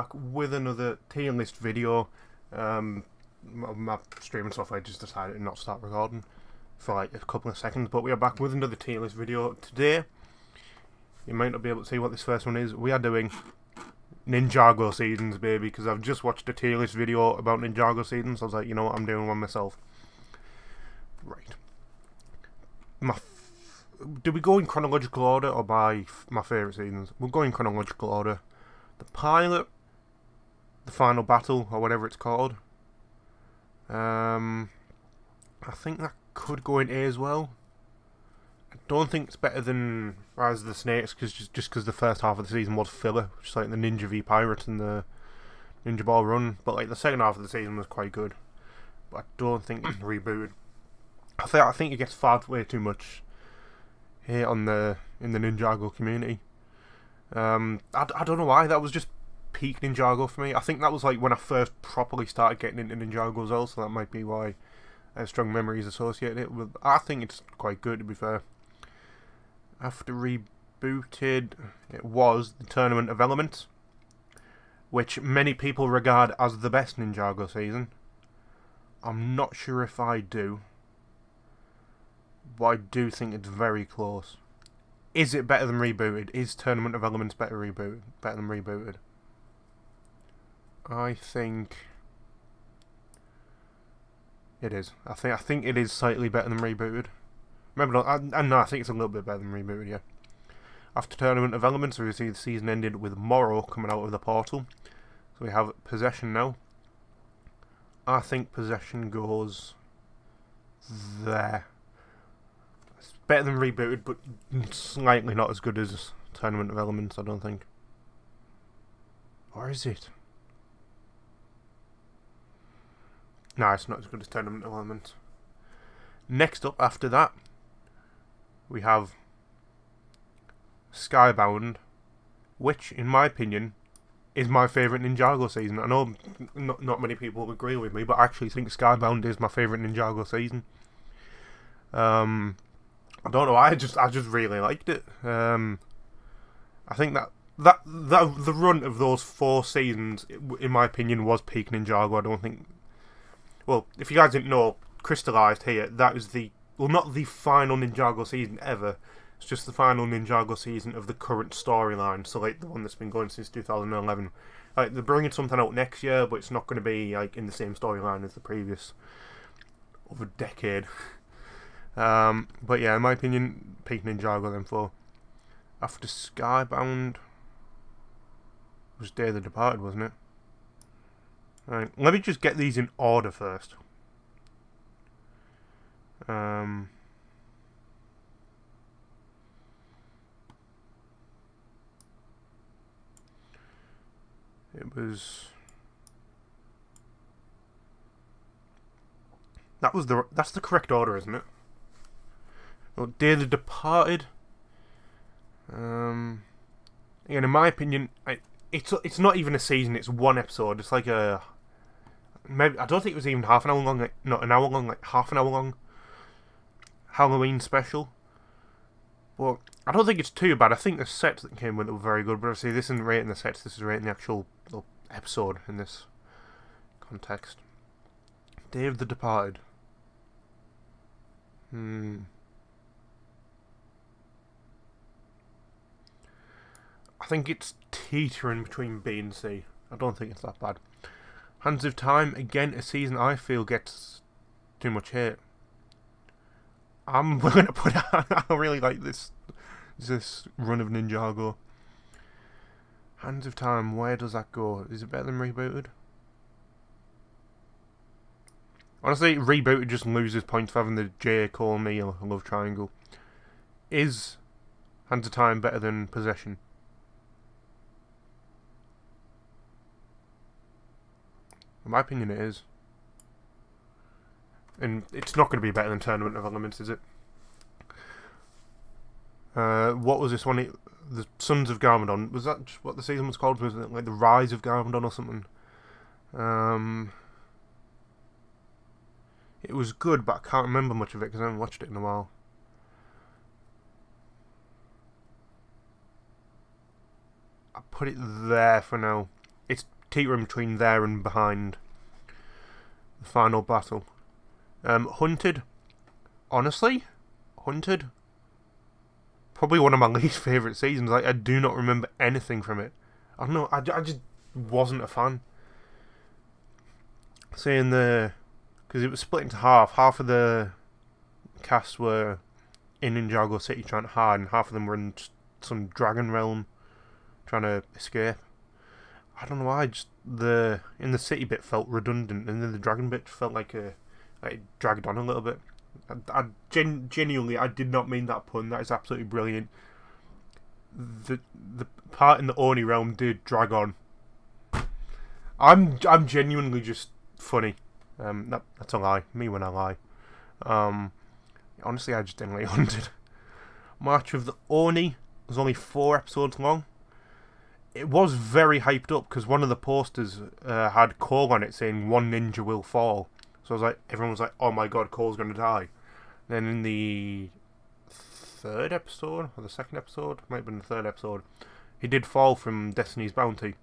back with another tier list video. My streaming software just decided to not start recording for like a couple of seconds, but we are back with another tier list video today. You might not be able to see what this first one is. We are doing Ninjago seasons, baby, because I've just watched a tier list video about Ninjago seasons. So I was like, you know what, I'm doing one myself. Right. Do we go in chronological order or by my favourite seasons? We'll go in chronological order. The pilot, the final battle, or whatever it's called. I think that could go in A as well. I don't think it's better than Rise of the Snakes, just because the first half of the season was filler, just like the Ninja v Pirates and the Ninja Ball Run. But like the second half of the season was quite good. But I don't think it's rebooted. I think it gets far way too much here in the Ninjago community. I don't know why. That was just peak Ninjago for me. I think that was like when I first properly started getting into Ninjago as well, so that might be why I have strong memories associated with. I think it's quite good, to be fair. After rebooted, it was the Tournament of Elements, which many people regard as the best Ninjago season. I'm not sure if I do, but I do think it's very close. Is it better than rebooted? Is Tournament of Elements better than rebooted? I think it is. I think it is slightly better than rebooted. Remember, no, I think it's a little bit better than rebooted. Yeah. After Tournament of Elements, we see the season ended with Morrow coming out of the portal. So we have Possession now. I think Possession goes there. It's better than rebooted, but slightly not as good as Tournament of Elements, I don't think. Or is it? No, it's not as good as Tournament of Elements. Next up, after that, we have Skybound, which, in my opinion, is my favourite Ninjago season. I know not many people agree with me, but I actually think Skybound is my favourite Ninjago season. I don't know why, I just really liked it. I think that the run of those 4 seasons, in my opinion, was peak Ninjago. I don't think. Well, if you guys didn't know, crystallised here, that is not the final Ninjago season ever. It's just the final Ninjago season of the current storyline. So like the one that's been going since 2011. Like they're bringing something out next year, but it's not going to be like in the same storyline as the previous over decade. But yeah, in my opinion, peak Ninjago then 4. After Skybound, it was Day of the Departed, wasn't it? Right, let me just get these in order first. That's the correct order, isn't it? Well, Day of the Departed. Again, in my opinion, it's not even a season. It's one episode. It's like maybe I don't think it was even half an hour long. Like, not an hour long. Like half an hour long. Halloween special. But I don't think it's too bad. I think the sets that came with it were very good. But obviously, this isn't rating the sets. This is rating the actual episode in this context. Day of the Departed. I think it's teetering between B and C. I don't think it's that bad. Hands of Time, again, a season I feel gets too much hate. I'm willing to put out, I really like this run of Ninjago. Hands of Time, where does that go? Is it better than rebooted? Honestly, rebooted just loses points for having the J, Cole, Neil, love triangle. Is Hands of Time better than Possession? In my opinion, it is. And it's not going to be better than Tournament of Elements, is it? What was this one? The Sons of Garmadon. Was that what the season was called? Was it like the Rise of Garmadon or something? It was good, but I can't remember much of it because I haven't watched it in a while. I put it there for now. it's teetering between there and behind the final battle. Hunted, honestly, Hunted, probably one of my least favourite seasons. Like, I do not remember anything from it. I don't know, I just wasn't a fan. Saying because it was split into half. Half of the cast were in Ninjago City trying to hide, and half of them were in some dragon realm trying to escape. I don't know why, just in the city bit felt redundant, and then the dragon bit felt like it dragged on a little bit. Genuinely, I did not mean that pun. That is absolutely brilliant. The part in the Oni realm did drag on. I'm genuinely just funny. That's a lie. Me when I lie. Honestly, I just didn't like Hunted. March of the Oni was only 4 episodes long. It was very hyped up because one of the posters had Cole on it saying 1 ninja will fall. So I was like, everyone was like, oh my god, Cole's gonna die. Then in the 3rd episode, or the 2nd episode, might have been the 3rd episode, he did fall from Destiny's Bounty.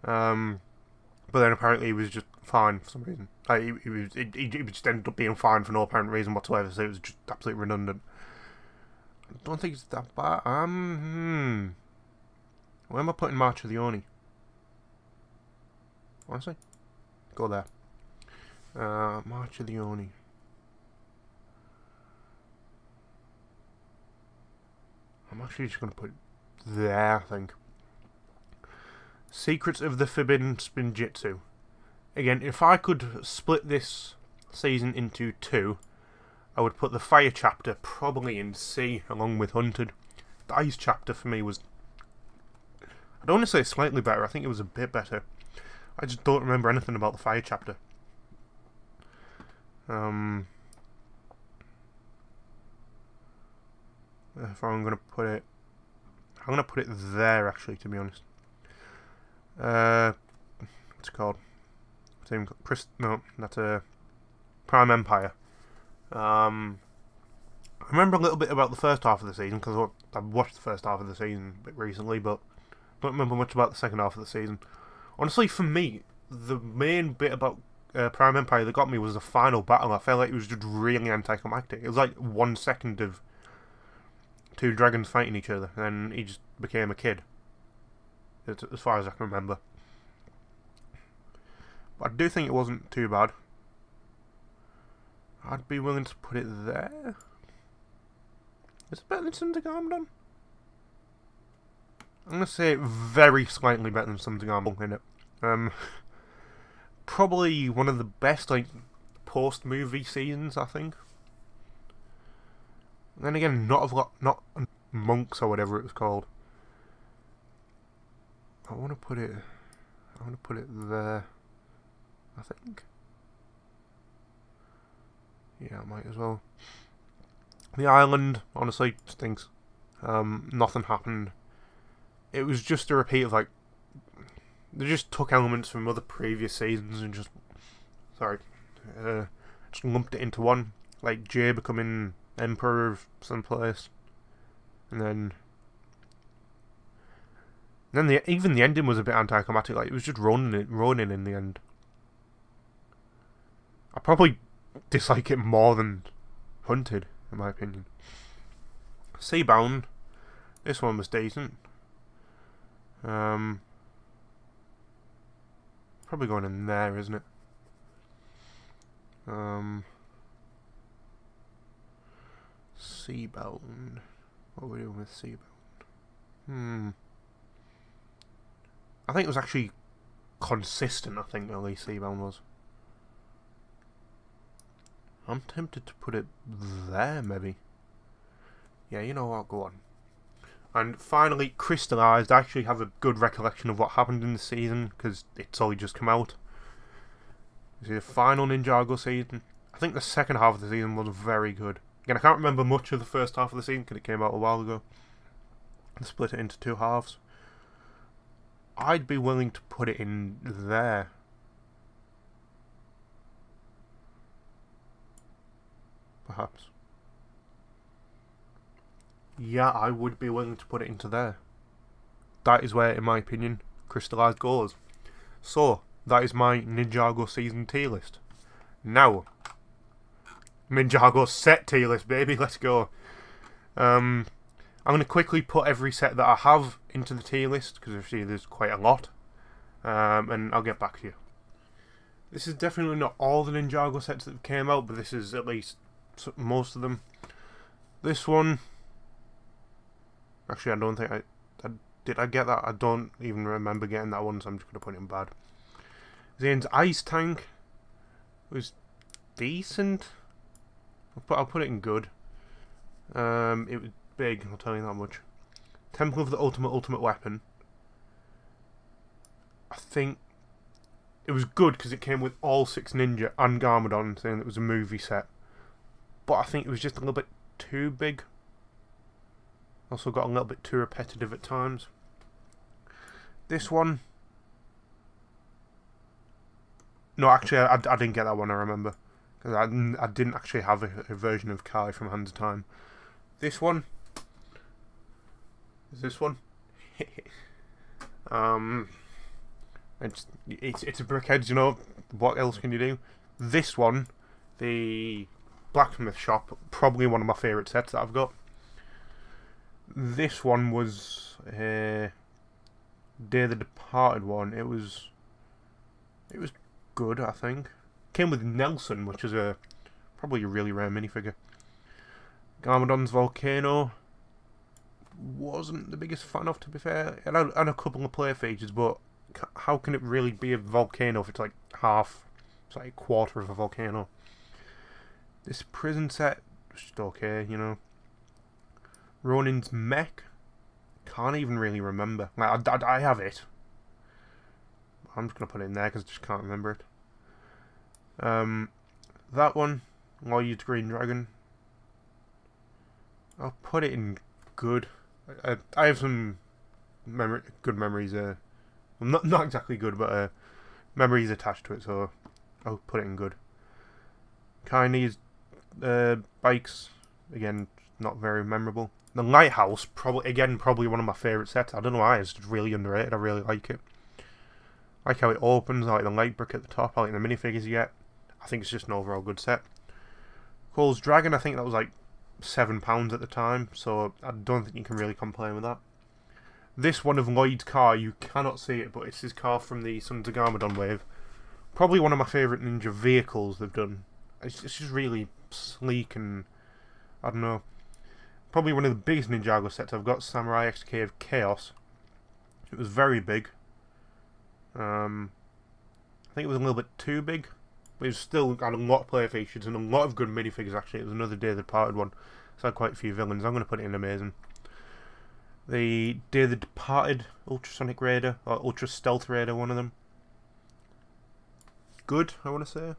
But then apparently he was just fine for some reason. Like, he just ended up being fine for no apparent reason whatsoever, so it was just absolutely redundant. I don't think it's that bad. Where am I putting March of the Oni? Honestly? Go there. March of the Oni. I'm actually just going to put it there, I think. Secrets of the Forbidden Spinjitzu. Again, if I could split this season into 2, I would put the Fire chapter probably in C along with Hunted. The Ice chapter for me was, I don't want to say slightly better, I think it was a bit better. I just don't remember anything about the Fire chapter. If I'm going to put it, I'm going to put it there actually, to be honest. What's it called? No, that's a Prime Empire. I remember a little bit about the first half of the season because I watched the first half of the season a bit recently, but don't remember much about the second half of the season. Honestly, for me, the main bit about Prime Empire that got me was the final battle. I felt like it was just really anticlimactic. It was like 1 second of 2 dragons fighting each other, and he just became a kid. As far as I can remember. But I do think it wasn't too bad. I'd be willing to put it there. Is it better than something Garmadon? I'm going to say very slightly better than something Garmadon in it. Probably one of the best post-movie seasons, I think. And then again, not Monks or whatever it was called. I want to put it there, I think. Yeah, I might as well. The island, honestly, stinks. Nothing happened. It was just a repeat of, they just took elements from other previous seasons and just lumped it into one. Like Jay becoming Emperor of some place. And then even the ending was a bit anticlimactic. Like, it was just Ronin in the end. I probably dislike it more than Hunted, in my opinion. Seabound, this one was decent. Probably going in there, isn't it? Seabound. What are we doing with Seabound? I think it was actually consistent, I think, at least Seabound was. I'm tempted to put it there, maybe. Yeah, you know what, go on. And finally, Crystallized. I actually have a good recollection of what happened in the season, because it's only just come out. This is the final Ninjago season. I think the second half of the season was very good. Again, I can't remember much of the first half of the season, because it came out a while ago. I split it into 2 halves. I'd be willing to put it in there. Perhaps. Yeah, I would be willing to put it into there. That is where, in my opinion, Crystallized goes. So, that is my Ninjago season tier list. Now, Ninjago set tier list, baby, let's go. I'm going to quickly put every set that I have into the tier list, because obviously there's quite a lot. And I'll get back to you. This is definitely not all the Ninjago sets that came out, but this is at least most of them. This one... Actually, I don't think did I get that? I don't even remember getting that one, so I'm just going to put it in bad. Zane's Ice Tank was decent. I'll put it in good. It was big, I'll tell you that much. Temple of the Ultimate Weapon. I think it was good because it came with all 6 ninja and Garmadon, saying it was a movie set. But I think it was just a little bit too big. Also got a little bit too repetitive at times. This one... No, actually, I didn't get that one, I remember. Because I didn't actually have a version of Kai from Hands of Time. This one... Is this one? It's a brickhead, you know. What else can you do? This one, the Blacksmith Shop, probably one of my favourite sets that I've got. This one was Day of the Departed one. It was good, I think. Came with Nelson, which is probably a really rare minifigure. Garmadon's Volcano wasn't the biggest fan of, to be fair. It had a couple of play features, but how can it really be a volcano if it's like half, it's like a quarter of a volcano? This prison set was just okay, you know. Ronin's mech, can't even really remember. Like, I have it. I'm just gonna put it in there because I just can't remember it. That one, Lloyd's Green Dragon. I'll put it in good. I have some good memories. Well, not exactly good, but memories attached to it, so I'll put it in good. Chinese bikes, again, not very memorable. The Lighthouse, probably one of my favourite sets. I don't know why, it's just really underrated. I really like it. I like how it opens, I like the light brick at the top, I like the minifigures you get. I think it's just an overall good set. Cole's Dragon, I think that was like £7 at the time, so I don't think you can really complain with that. This one of Lloyd's car, you cannot see it, but it's his car from the Sons of Garmadon wave. Probably one of my favourite ninja vehicles they've done. It's just really sleek and, I don't know. Probably one of the biggest Ninjago sets I've got, Samurai XK of Chaos. It was very big. I think it was a little bit too big. But it still had a lot of play features and a lot of good minifigures, actually. It was another Day of the Departed one. So had quite a few villains. I'm going to put it in amazing. The Day of the Departed Ultrasonic Raider, or Ultra Stealth Raider, one of them. Good, I want to say.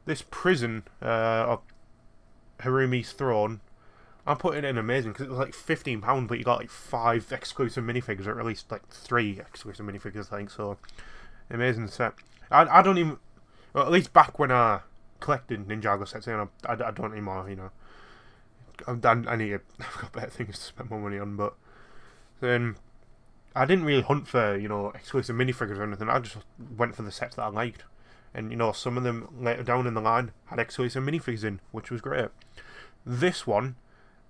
This prison of Harumi's Throne, I'm putting it in amazing because it was like £15, but you got like 5 exclusive minifigures, or at least like 3 exclusive minifigures, I think. So, amazing set. I don't even, well, at least back when I collected Ninjago sets, you know, I don't anymore, you know. I've got better things to spend my money on, but then I didn't really hunt for, you know, exclusive minifigures or anything. I just went for the sets that I liked. And, you know, some of them later down in the line had exclusive minifigures in, which was great. This one,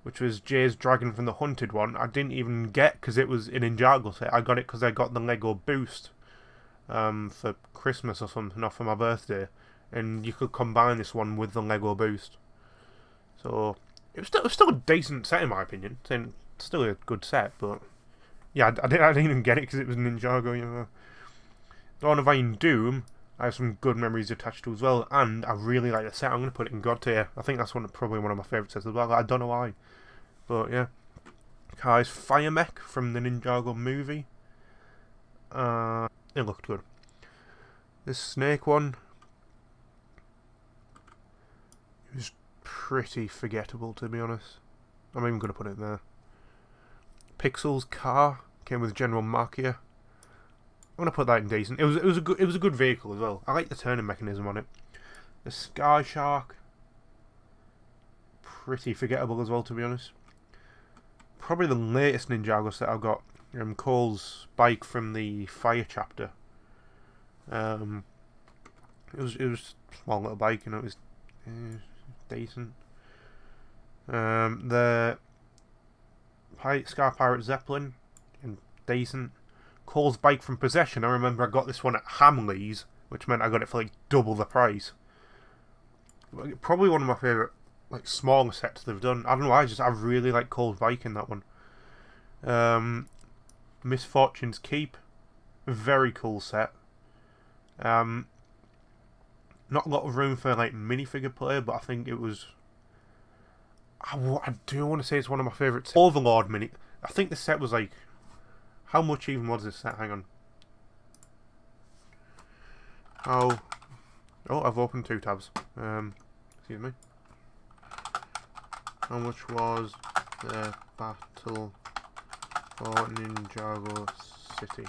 which was Jay's Dragon from the Hunted one, I didn't even get because it was an Ninjago set. I got it because I got the Lego Boost for Christmas or something, or for my birthday. And you could combine this one with the Lego Boost. So, it was still a decent set in my opinion. Still a good set, but yeah, I didn't even get it because it was Ninjago, you know. Dawn of Iron Doom, I have some good memories attached to as well, and I really like the set. I'm going to put it in God tier. I think that's probably one of my favourite sets as well. I don't know why, but yeah. Kai's Fire Mech from the Ninjago movie. It looked good. This Snake one, it was pretty forgettable, to be honest. I'm even going to put it there. Pixel's car came with General Markia. I'm gonna put that in decent. It was a good vehicle as well. I like the turning mechanism on it. The Sky Shark, pretty forgettable as well, to be honest. Probably the latest Ninjago set I've got. Cole's bike from the Fire chapter. It was a small little bike, and it was decent. The Scar Pirate Zeppelin, and decent. Cole's bike from Possession. I remember I got this one at Hamley's, which meant I got it for like double the price. Probably one of my favourite like smaller sets they've done. I don't know. I really like Cole's bike in that one. Misfortune's Keep, very cool set. Not a lot of room for like minifigure play, but I think it was. I do want to say it's one of my favourites. Overlord mini. I think the set was like. How much even was this set? Hang on. Oh, I've opened 2 tabs. Excuse me. How much was the battle for Ninjago City?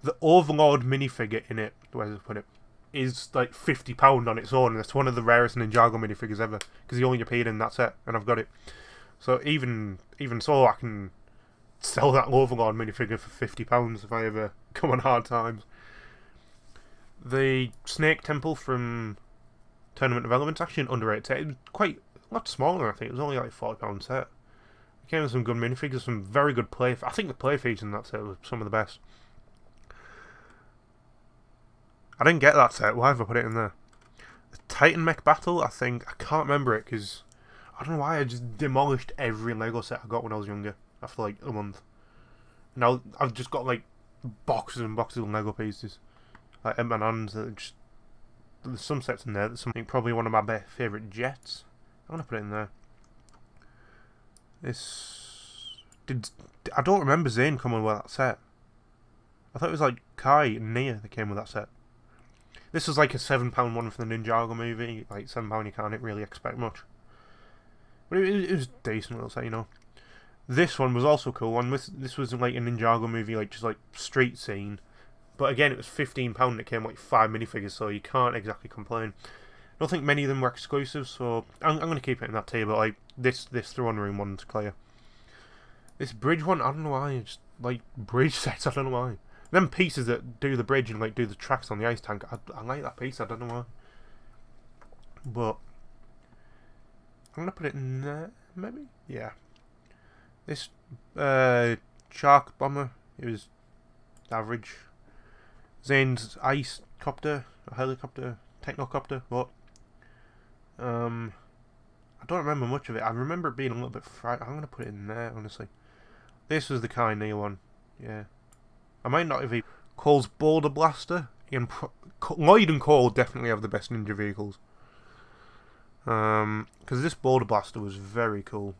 The Overlord minifigure in it, where's it put it, is like £50 on its own, and it's one of the rarest Ninjago minifigures ever, because he only appeared in that set, and I've got it. So even so, I can sell that Overlord minifigure for £50 if I ever come on hard times. The Snake Temple from Tournament of Elements, actually an underrated set. It was quite a lot smaller, I think. It was only like £40 set. It came with some good minifigures, some very good play. I think the play features in that set were some of the best. I didn't get that set. Why have I put it in there? The Titan Mech Battle, I can't remember it because I don't know why I just demolished every Lego set I got when I was younger after like a month. Now I've just got like boxes and boxes of Lego pieces. Like M&Ms that just. There's some sets in there. That's something probably one of my favourite jets. I'm gonna put it in there. I don't remember Zane coming with that set. I thought it was like Kai and Nia that came with that set. This was like a £7 one for the Ninjago movie. Like £7, you can't really expect much. But it was decent little set, you know. This one was also cool. One this was like a Ninjago movie, like just like street scene. But again, it was £15 and it came with like 5 minifigures, so you can't exactly complain. I don't think many of them were exclusive, so I'm going to keep it in that table. Like this Throne Room one's clear. This bridge one, I don't know why. Just like bridge sets, I don't know why. Them pieces that do the bridge and like do the tracks on the ice tank, I like that piece. I don't know why. But I'm gonna put it in there, maybe. Yeah. This Shark Bomber, it was average. Zane's Ice Copter, a helicopter, Technocopter, what? I don't remember much of it. I remember it being a little bit fried. I'm gonna put it in there, honestly. This was the kind of one, yeah. I might not have even. Cole's Boulder Blaster. Lloyd and Cole definitely have the best ninja vehicles. Because this Boulder Blaster was very cool.